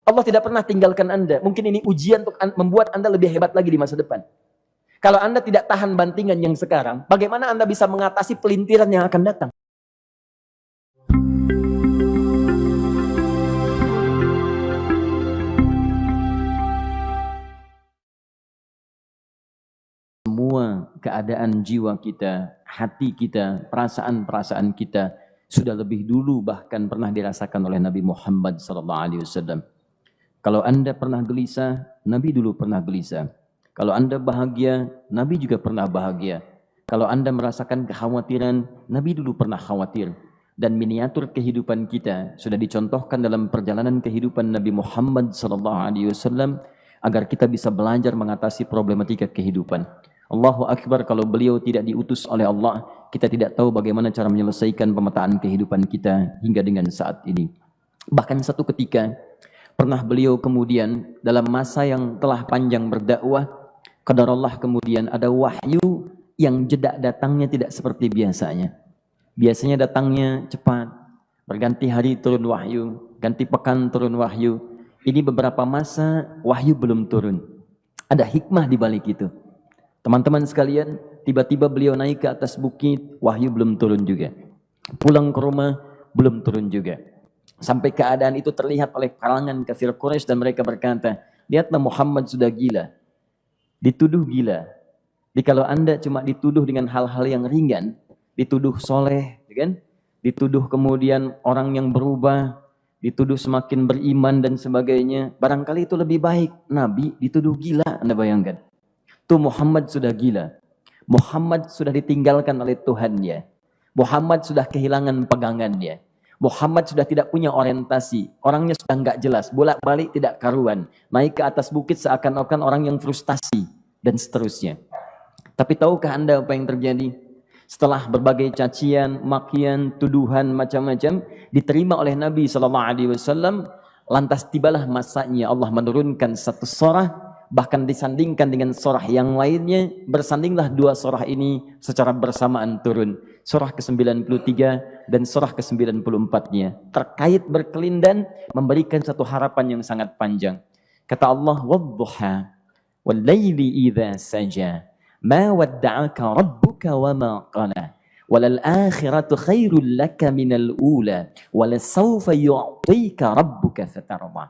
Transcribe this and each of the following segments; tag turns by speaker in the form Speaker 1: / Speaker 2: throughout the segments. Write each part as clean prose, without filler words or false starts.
Speaker 1: Allah tidak pernah tinggalkan Anda. Mungkin ini ujian untuk membuat Anda lebih hebat lagi di masa depan. Kalau Anda tidak tahan bantingan yang sekarang, bagaimana Anda bisa mengatasi pelintiran yang akan datang? Semua keadaan jiwa kita, hati kita, perasaan-perasaan kita sudah lebih dulu bahkan pernah dirasakan oleh Nabi Muhammad SAW. Kalau Anda pernah gelisah, Nabi dulu pernah gelisah. Kalau Anda bahagia, Nabi juga pernah bahagia. Kalau Anda merasakan kekhawatiran, Nabi dulu pernah khawatir. Dan miniatur kehidupan kita sudah dicontohkan dalam perjalanan kehidupan Nabi Muhammad SAW agar kita bisa belajar mengatasi problematika kehidupan. Allahu Akbar, kalau beliau tidak diutus oleh Allah, kita tidak tahu bagaimana cara menyelesaikan pemetaan kehidupan kita hingga dengan saat ini. Bahkan satu ketika, pernah beliau kemudian dalam masa yang telah panjang berdakwah, qadarullah kemudian ada wahyu yang jeda datangnya tidak seperti biasanya. Biasanya datangnya cepat, berganti hari turun wahyu, ganti pekan turun wahyu. Ini beberapa masa wahyu belum turun. Ada hikmah di balik itu. Teman-teman sekalian, tiba-tiba beliau naik ke atas bukit, wahyu belum turun juga. Pulang ke rumah, belum turun juga. Sampai keadaan itu terlihat oleh kalangan kafir Quraisy dan mereka berkata, lihatlah Muhammad sudah gila. Dituduh gila. Jadi kalau Anda cuma dituduh dengan hal-hal yang ringan, dituduh soleh, kan? Dituduh kemudian orang yang berubah, dituduh semakin beriman dan sebagainya, barangkali itu lebih baik. Nabi dituduh gila, Anda bayangkan. Tuh Muhammad sudah gila. Muhammad sudah ditinggalkan oleh Tuhannya. Muhammad sudah kehilangan pegangannya. Muhammad sudah tidak punya orientasi. Orangnya sudah nggak jelas. Bolak-balik tidak karuan. Naik ke atas bukit seakan-akan orang yang frustasi. Dan seterusnya. Tapi tahukah Anda apa yang terjadi? Setelah berbagai cacian, makian, tuduhan, macam-macam. Diterima oleh Nabi SAW. Lantas tibalah masanya Allah menurunkan satu surah. Bahkan disandingkan dengan surah yang lainnya, bersandinglah dua surah ini secara bersamaan turun. Surah ke-93 dan surah ke-94-nya. Terkait berkelindan, memberikan satu harapan yang sangat panjang. Kata Allah, وَالضُّحَى وَاللَّيْلِ إِذَا سَجَى مَا وَدَّعَكَ رَبُّكَ وَمَا قَلَى وَلَلْآخِرَةُ خَيْرٌ لَكَ مِنَ الْأُولَى وَلَسَوْفَ يُعْطِيكَ رَبُّكَ فَتَرْضَى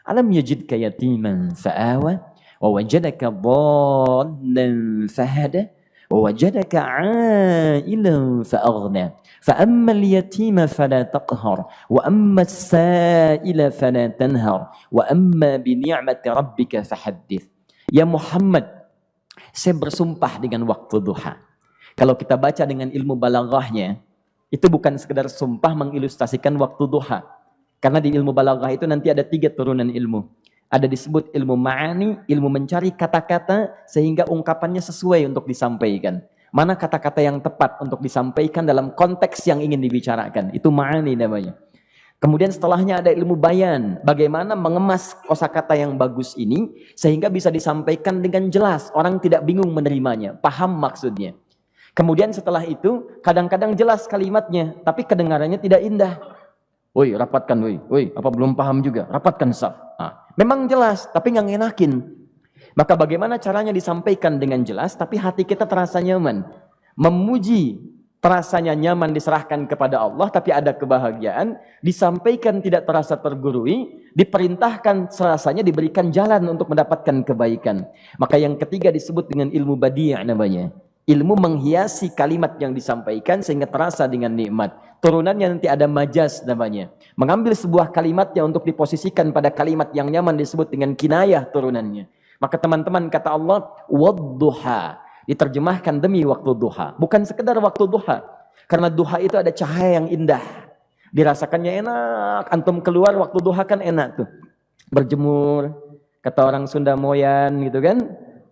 Speaker 1: أَلَمْ يَجِدْكَ يَتِيمًا فَآوَى وَوَجَدَكَ ضَالًّا فَهَدَى وَوَجَدَكَ عَائِلًا فَأَغْنَى فَأَمَّا الْيَتِيمَ فَلَا تَقْهَرْ وَأَمَّا السَّائِلَ فَلَا تَنْهَرْ وَأَمَّا بِنِعْمَةِ رَبِّكَ فَحَدِّثْ. Ya Muhammad, saya bersumpah dengan waktu duha. Kalau kita baca dengan ilmu balaghahnya, itu bukan sekedar sumpah mengilustrasikan waktu duha. Karena di ilmu balaghah itu nanti ada 3 turunan ilmu. Ada disebut ilmu ma'ani, ilmu mencari kata-kata sehingga ungkapannya sesuai untuk disampaikan. Mana kata-kata yang tepat untuk disampaikan dalam konteks yang ingin dibicarakan. Itu ma'ani namanya. Kemudian setelahnya ada ilmu bayan. Bagaimana mengemas kosakata yang bagus ini sehingga bisa disampaikan dengan jelas. Orang tidak bingung menerimanya, paham maksudnya. Kemudian setelah itu kadang-kadang jelas kalimatnya, tapi kedengarannya tidak indah. Woi, rapatkan, woi, apa belum paham juga? Rapatkan saf. Memang jelas, tapi nggak ngenakin. Maka bagaimana caranya disampaikan dengan jelas, tapi hati kita terasa nyaman. Memuji, terasanya nyaman diserahkan kepada Allah, tapi ada kebahagiaan. Disampaikan tidak terasa tergurui, diperintahkan serasanya diberikan jalan untuk mendapatkan kebaikan. Maka yang ketiga disebut dengan ilmu badi' namanya. Ilmu menghiasi kalimat yang disampaikan sehingga terasa dengan nikmat. Turunannya nanti ada majaz namanya. Mengambil sebuah kalimatnya untuk diposisikan pada kalimat yang nyaman disebut dengan kinayah turunannya. Maka teman-teman kata Allah, wadduha. Diterjemahkan demi waktu duha. Bukan sekedar waktu duha. Karena duha itu ada cahaya yang indah. Dirasakannya enak. Antum keluar waktu duha kan enak tuh. Berjemur. Kata orang Sunda Moyan gitu kan.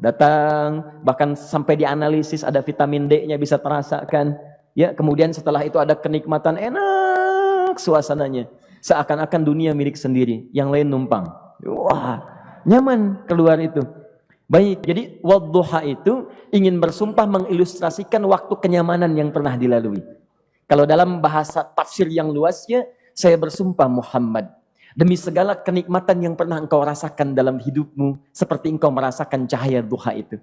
Speaker 1: Datang, bahkan sampai dianalisis ada vitamin D-nya bisa terasakan. Ya, kemudian setelah itu ada kenikmatan enak suasananya. Seakan-akan dunia milik sendiri, yang lain numpang. Wah, nyaman keluar itu. Baik, jadi wadduha itu ingin bersumpah mengilustrasikan waktu kenyamanan yang pernah dilalui. Kalau dalam bahasa tafsir yang luasnya, saya bersumpah Muhammad Demi segala kenikmatan yang pernah engkau rasakan dalam hidupmu, seperti engkau merasakan cahaya duha itu.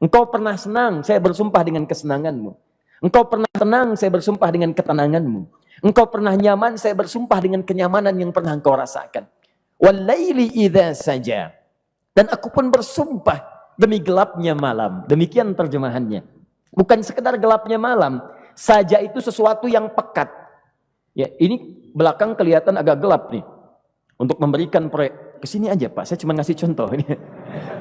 Speaker 1: Engkau pernah senang, saya bersumpah dengan kesenanganmu. Engkau pernah tenang, saya bersumpah dengan ketenanganmu. Engkau pernah nyaman, saya bersumpah dengan kenyamanan yang pernah engkau rasakan. Walaili idza saja. Dan aku pun bersumpah demi gelapnya malam. Demikian terjemahannya. Bukan sekedar gelapnya malam, saja itu sesuatu yang pekat. Ya, ini belakang kelihatan agak gelap nih. Untuk memberikan proyek, kesini aja Pak, saya cuma ngasih contoh.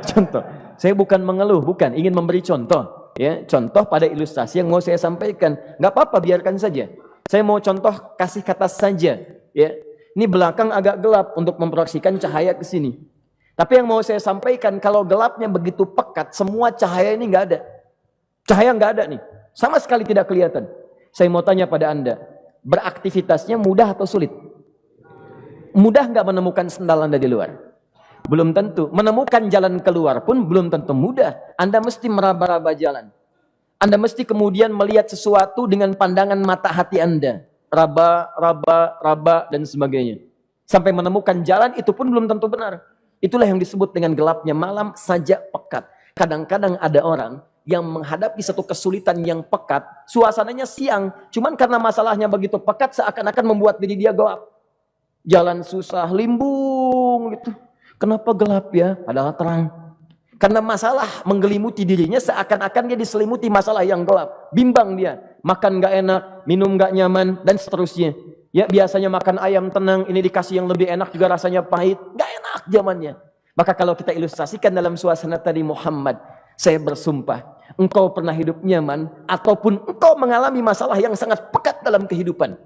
Speaker 1: Contoh, saya bukan mengeluh, bukan, ingin memberi contoh. Ya, contoh pada ilustrasi yang mau saya sampaikan. Nggak apa-apa, biarkan saja. Saya mau contoh kasih kata saja. Ya, ini belakang agak gelap untuk memproyeksikan cahaya ke sini. Tapi yang mau saya sampaikan, kalau gelapnya begitu pekat, semua cahaya ini nggak ada. Cahaya nggak ada nih, sama sekali tidak kelihatan. Saya mau tanya pada Anda, beraktivitasnya mudah atau sulit? Mudah nggak menemukan sendal Anda di luar? Belum tentu. Menemukan jalan keluar pun belum tentu mudah. Anda mesti meraba-raba jalan. Anda mesti kemudian melihat sesuatu dengan pandangan mata hati Anda. Raba, dan sebagainya. Sampai menemukan jalan itu pun belum tentu benar. Itulah yang disebut dengan gelapnya malam saja pekat. Kadang-kadang ada orang yang menghadapi satu kesulitan yang pekat. Suasananya siang. Cuman karena masalahnya begitu pekat seakan-akan membuat diri dia gelap. Jalan susah, limbung gitu. Kenapa gelap ya? Padahal terang. Karena masalah menggelimuti dirinya seakan-akan dia diselimuti masalah yang gelap. Bimbang dia. Makan gak enak, minum gak nyaman, dan seterusnya. Ya biasanya makan ayam tenang, ini dikasih yang lebih enak juga rasanya pahit. Gak enak zamannya. Maka kalau kita ilustrasikan dalam suasana tadi Muhammad, saya bersumpah, engkau pernah hidup nyaman, ataupun engkau mengalami masalah yang sangat pekat dalam kehidupan.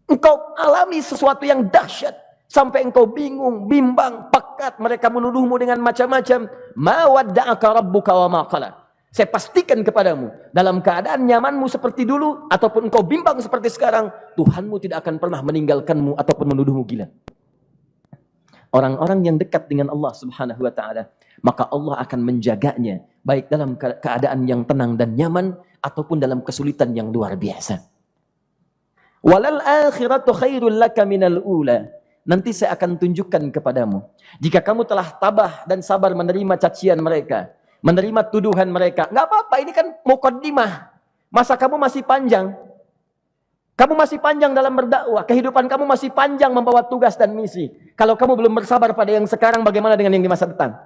Speaker 1: Engkau alami sesuatu yang dahsyat sampai engkau bingung, bimbang, pekat, mereka menuduhmu dengan macam-macam. Ma wadda'aka rabbuka wa ma qala. Saya pastikan kepadamu, dalam keadaan nyamanmu seperti dulu ataupun engkau bimbang seperti sekarang, Tuhanmu tidak akan pernah meninggalkanmu ataupun menuduhmu gila. Orang-orang yang dekat dengan Allah Subhanahu wa taala, maka Allah akan menjaganya baik dalam keadaan yang tenang dan nyaman ataupun dalam kesulitan yang luar biasa. Walal akhiratu khairul laka minal ula. Nanti saya akan tunjukkan kepadamu. Jika kamu telah tabah dan sabar menerima cacian mereka, menerima tuduhan mereka, nggak apa-apa, ini kan muqaddimah. Masa kamu masih panjang. Kamu masih panjang dalam berdakwah. Kehidupan kamu masih panjang membawa tugas dan misi. Kalau kamu belum bersabar pada yang sekarang, bagaimana dengan yang di masa depan?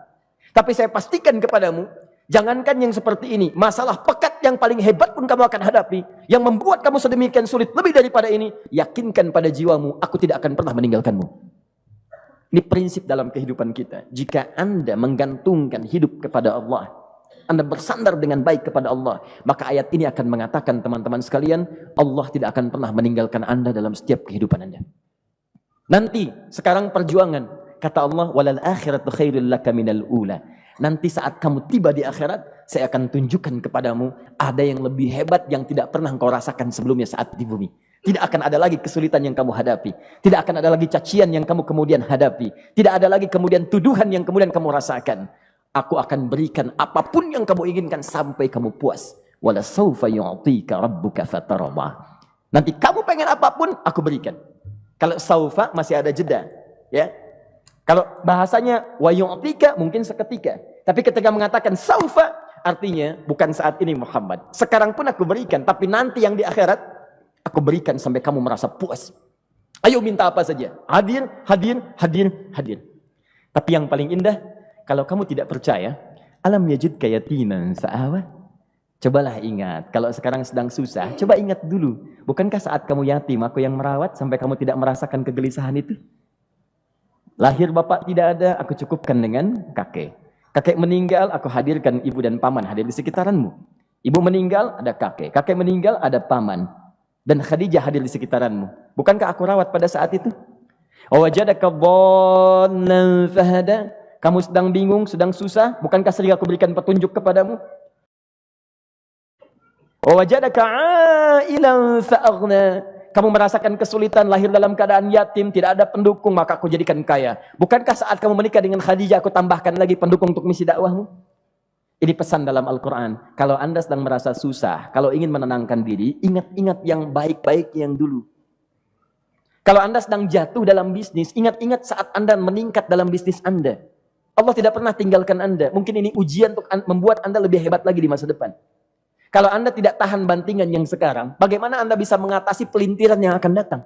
Speaker 1: Tapi saya pastikan kepadamu, jangankan yang seperti ini, masalah pekat yang paling hebat pun kamu akan hadapi, yang membuat kamu sedemikian sulit, lebih daripada ini, yakinkan pada jiwamu, aku tidak akan pernah meninggalkanmu. Ini prinsip dalam kehidupan kita. Jika Anda menggantungkan hidup kepada Allah, Anda bersandar dengan baik kepada Allah, maka ayat ini akan mengatakan, teman-teman sekalian, Allah tidak akan pernah meninggalkan Anda dalam setiap kehidupan Anda. Nanti, sekarang perjuangan, kata Allah, walal akhiratu khairul laka minal ula. Nanti saat kamu tiba di akhirat, saya akan tunjukkan kepadamu ada yang lebih hebat yang tidak pernah engkau rasakan sebelumnya saat di bumi. Tidak akan ada lagi kesulitan yang kamu hadapi. Tidak akan ada lagi cacian yang kamu kemudian hadapi. Tidak ada lagi kemudian tuduhan yang kemudian kamu rasakan. Aku akan berikan apapun yang kamu inginkan sampai kamu puas. Wala sawfa yu'tika rabbuka fatardah. Nanti kamu pengen apapun, aku berikan. Kalau saufa masih ada jeda, ya. Kalau bahasanya wa yu'tika mungkin seketika. Tapi ketika mengatakan saufa, artinya bukan saat ini Muhammad. Sekarang pun aku berikan, tapi nanti yang di akhirat aku berikan sampai kamu merasa puas. Ayo minta apa saja. Hadir, hadir, hadir, hadir. Tapi yang paling indah, kalau kamu tidak percaya, alam yajidka yatiman fa'awa. Cobalah ingat, kalau sekarang sedang susah, coba ingat dulu. Bukankah saat kamu yatim, aku yang merawat sampai kamu tidak merasakan kegelisahan itu? Lahir bapak tidak ada, aku cukupkan dengan kakek. Kakek meninggal, aku hadirkan ibu dan paman hadir di sekitaranmu. Ibu meninggal, ada kakek. Kakek meninggal, ada paman. Dan Khadijah hadir di sekitaranmu. Bukankah aku rawat pada saat itu? Wajadaka dhallan fahada. Kamu sedang bingung, sedang susah, bukankah sering aku berikan petunjuk kepadamu? Wajadaka ailan fa'aghna. Kamu merasakan kesulitan, lahir dalam keadaan yatim, tidak ada pendukung, maka aku jadikan kaya. Bukankah saat kamu menikah dengan Khadijah, aku tambahkan lagi pendukung untuk misi dakwahmu? Ini pesan dalam Al-Quran. Kalau Anda sedang merasa susah, kalau ingin menenangkan diri, ingat-ingat yang baik-baik yang dulu. Kalau Anda sedang jatuh dalam bisnis, ingat-ingat saat Anda meningkat dalam bisnis Anda. Allah tidak pernah tinggalkan Anda. Mungkin ini ujian untuk membuat Anda lebih hebat lagi di masa depan. Kalau Anda tidak tahan bantingan yang sekarang, bagaimana Anda bisa mengatasi pelintiran yang akan datang?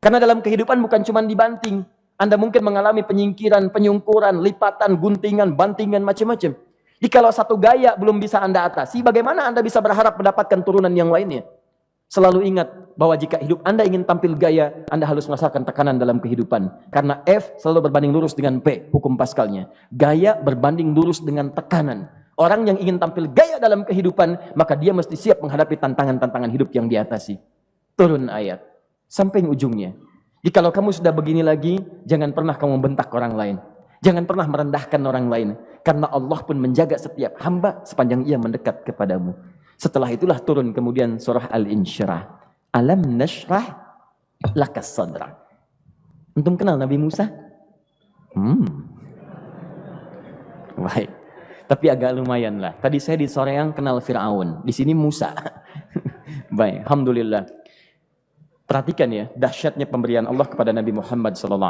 Speaker 1: Karena dalam kehidupan bukan cuma dibanting. Anda mungkin mengalami penyingkiran, penyungkuran, lipatan, guntingan, bantingan, macam-macam. Jadi kalau satu gaya belum bisa Anda atasi, bagaimana Anda bisa berharap mendapatkan turunan yang lainnya? Selalu ingat bahwa jika hidup Anda ingin tampil gaya, Anda harus merasakan tekanan dalam kehidupan. Karena F selalu berbanding lurus dengan P, hukum Pascalnya. Gaya berbanding lurus dengan tekanan. Orang yang ingin tampil gaya dalam kehidupan, maka dia mesti siap menghadapi tantangan-tantangan hidup yang diatasi. Turun ayat. Sampai ujungnya. Jadi kalau kamu sudah begini lagi, jangan pernah kamu membentak orang lain. Jangan pernah merendahkan orang lain. Karena Allah pun menjaga setiap hamba sepanjang ia mendekat kepadamu. Setelah itulah turun kemudian surah Al-Insyirah. Alam nashrah lakas sadra. Antum kenal Nabi Musa? Baik. Tapi agak lumayan lah. Tadi saya di Soreang kenal Fir'aun. Di sini Musa. Baik, alhamdulillah. Perhatikan ya, dahsyatnya pemberian Allah kepada Nabi Muhammad SAW.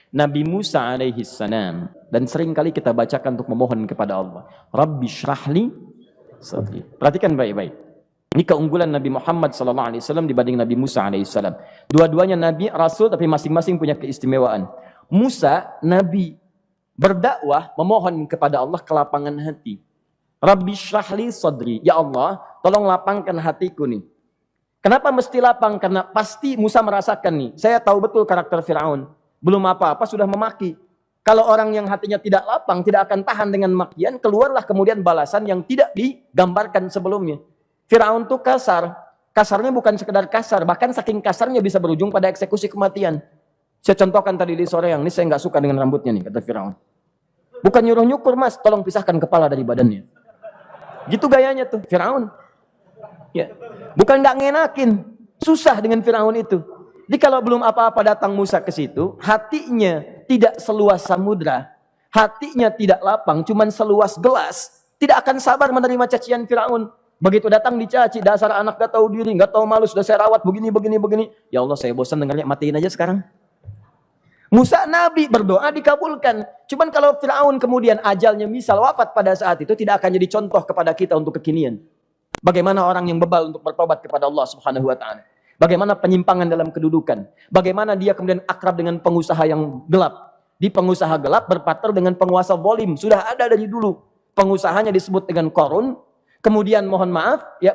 Speaker 1: Nabi Musa alaihi salam, dan sering kali kita bacakan untuk memohon kepada Allah. Rabbi syrahli sadri. Perhatikan baik-baik. Ini keunggulan Nabi Muhammad SAW dibanding Nabi Musa alaihissalam. Dua-duanya Nabi, Rasul, tapi masing-masing punya keistimewaan. Musa, Nabi, berdakwah, memohon kepada Allah kelapangan hati. Rabbi syrahli sadri. Ya Allah, tolong lapangkan hatiku nih. Kenapa mesti lapang? Karena pasti Musa merasakan nih. Saya tahu betul karakter Fir'aun. Belum apa-apa sudah memaki. Kalau orang yang hatinya tidak lapang, tidak akan tahan dengan makian, keluarlah kemudian balasan yang tidak digambarkan sebelumnya. Fir'aun itu kasar. Kasarnya bukan sekedar kasar, bahkan saking kasarnya bisa berujung pada eksekusi kematian. Saya contohkan tadi di sore yang ini, saya nggak suka dengan rambutnya nih, kata Fir'aun. Bukan nyuruh-nyukur mas, tolong pisahkan kepala dari badannya. Gitu gayanya tuh, Fir'aun. Ya. Bukan nggak ngenakin, susah dengan Fir'aun itu. Jadi kalau belum apa-apa datang Musa ke situ, hatinya tidak seluas samudra, hatinya tidak lapang, cuman seluas gelas, tidak akan sabar menerima cacian Fir'aun. Begitu datang dicaci, dasar anak gak tahu diri, gak tahu malu, sudah saya rawat begini. Ya Allah, saya bosan dengarnya, matiin aja sekarang. Musa Nabi berdoa dikabulkan. Cuman kalau Fir'aun kemudian ajalnya misal wafat pada saat itu, tidak akan jadi contoh kepada kita untuk kekinian. Bagaimana orang yang bebal untuk bertobat kepada Allah Subhanahu wa Ta'ala. Bagaimana penyimpangan dalam kedudukan. Bagaimana dia kemudian akrab dengan pengusaha yang gelap. Di pengusaha gelap berpartner dengan penguasa zalim. Sudah ada dari dulu. Pengusahanya disebut dengan Qarun. Kemudian mohon maaf, ya,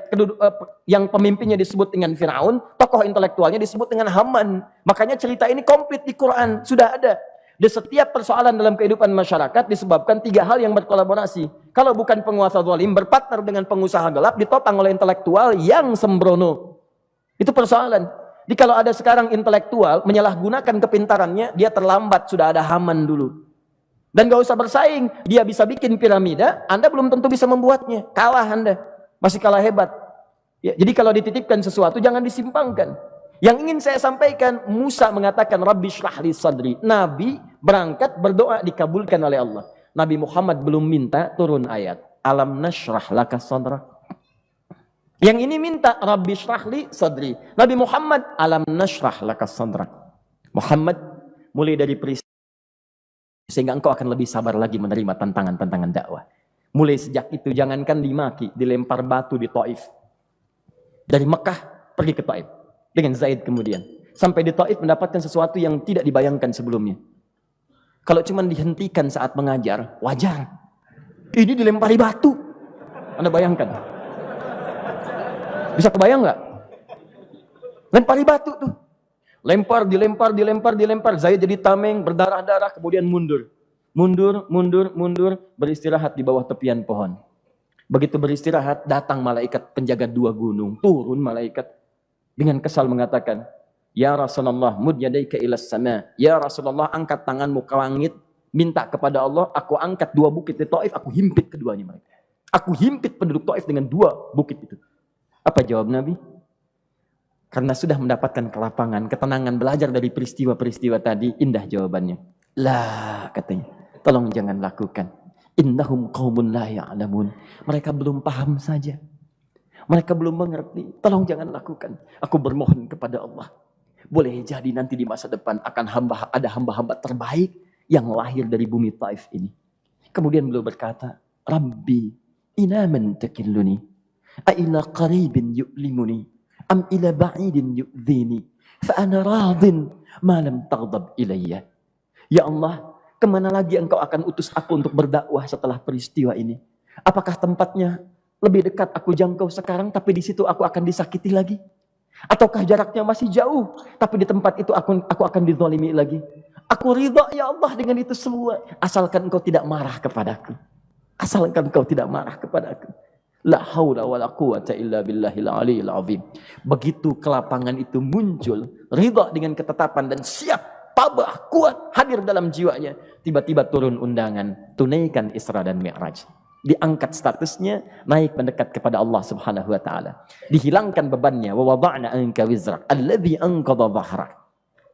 Speaker 1: yang pemimpinnya disebut dengan Fir'aun. Tokoh intelektualnya disebut dengan Haman. Makanya cerita ini komplit di Quran. Sudah ada. Di setiap persoalan dalam kehidupan masyarakat disebabkan tiga hal yang berkolaborasi. Kalau bukan penguasa zalim, berpartner dengan pengusaha gelap, ditopang oleh intelektual yang sembrono. Itu persoalan. Jadi kalau ada sekarang intelektual menyalahgunakan kepintarannya, dia terlambat, sudah ada Haman dulu. Dan gak usah bersaing, dia bisa bikin piramida, Anda belum tentu bisa membuatnya. Kalah Anda, masih kalah hebat. Ya, jadi kalau dititipkan sesuatu, jangan disimpangkan. Yang ingin saya sampaikan, Musa mengatakan, Rabbi syrahli sadri. Nabi berangkat berdoa dikabulkan oleh Allah. Nabi Muhammad belum minta, turun ayat. Alam nashrah laka sadrak. Yang ini minta Rabbi syrahli sadri. Nabi Muhammad alam nashrah laka sadrak. Muhammad mulai dari peristiwa sehingga engkau akan lebih sabar lagi menerima tantangan-tantangan dakwah. Mulai sejak itu jangankan dimaki, dilempar batu di Taif. Dari Mekah pergi ke Taif dengan Zaid kemudian. Sampai di Taif mendapatkan sesuatu yang tidak dibayangkan sebelumnya. Kalau cuma dihentikan saat mengajar, wajar. Ini dilempari batu. Anda bayangkan? Bisa kebayang nggak? Lempari batu tuh. Lempar, dilempar. Zaid jadi tameng, berdarah-darah, kemudian mundur. Mundur, beristirahat di bawah tepian pohon. Begitu beristirahat, datang malaikat penjaga dua gunung. Turun malaikat dengan kesal mengatakan, Ya Rasulullah, mud yadaika ilas sama. Ya Rasulullah, angkat tanganmu ke langit. Minta kepada Allah, aku angkat dua bukit di Taif, aku himpit keduanya mereka. Aku himpit penduduk Taif dengan dua bukit itu. Apa jawab Nabi? Karena sudah mendapatkan kelapangan, ketenangan, belajar dari peristiwa-peristiwa tadi, indah jawabannya. Lah, katanya, tolong jangan lakukan. Innahum qaumun la ya'lamun. Mereka belum paham saja. Mereka belum mengerti. Tolong jangan lakukan. Aku bermohon kepada Allah. Boleh jadi nanti di masa depan akan ada hamba-hamba terbaik yang lahir dari bumi Taif ini. Kemudian beliau berkata, Rabbi, ila man takilluni, a ila qaribin yu'limuni, am ila ba'idin yu'dhini, fa ana radin ma lam taghdab ilayya. Ya Allah, kemana lagi engkau akan utus aku untuk berdakwah setelah peristiwa ini? Apakah tempatnya lebih dekat aku jangkau sekarang, tapi di situ aku akan disakiti lagi? Ataukah jaraknya masih jauh, tapi di tempat itu aku akan dizalimi lagi? Aku ridha ya Allah dengan itu semua, asalkan engkau tidak marah kepadaku. Asalkan engkau tidak marah kepadaku. La haula wa la quwata illa billahil aliyil azim. Begitu kelapangan itu muncul, ridha dengan ketetapan dan siap, tabah, kuat, hadir dalam jiwanya. Tiba-tiba turun undangan, tunaikan Isra dan Mi'raj. Diangkat statusnya, naik mendekat kepada Allah Subhanahu wa taala. Dihilangkan bebannya, wa wada'na anka wizrak alladzi anqadha dhahrak.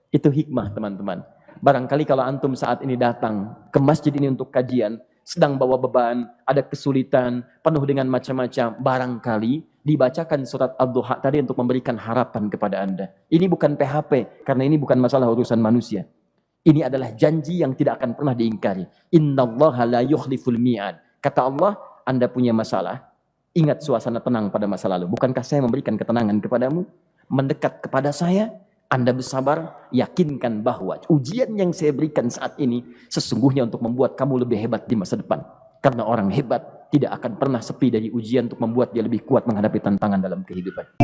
Speaker 1: Itu hikmah, teman-teman. Barangkali kalau antum saat ini datang ke masjid ini untuk kajian, sedang bawa beban, ada kesulitan, penuh dengan macam-macam, barangkali dibacakan surat Ad-Duha tadi untuk memberikan harapan kepada Anda. Ini bukan PHP, karena ini bukan masalah urusan manusia. Ini adalah janji yang tidak akan pernah diingkari. Innallaha la yukhliful mi'ad. Kata Allah, Anda punya masalah, ingat suasana tenang pada masa lalu. Bukankah saya memberikan ketenangan kepadamu? Mendekat kepada saya, Anda bersabar, yakinkan bahwa ujian yang saya berikan saat ini sesungguhnya untuk membuat kamu lebih hebat di masa depan. Karena orang hebat tidak akan pernah sepi dari ujian untuk membuat dia lebih kuat menghadapi tantangan dalam kehidupan.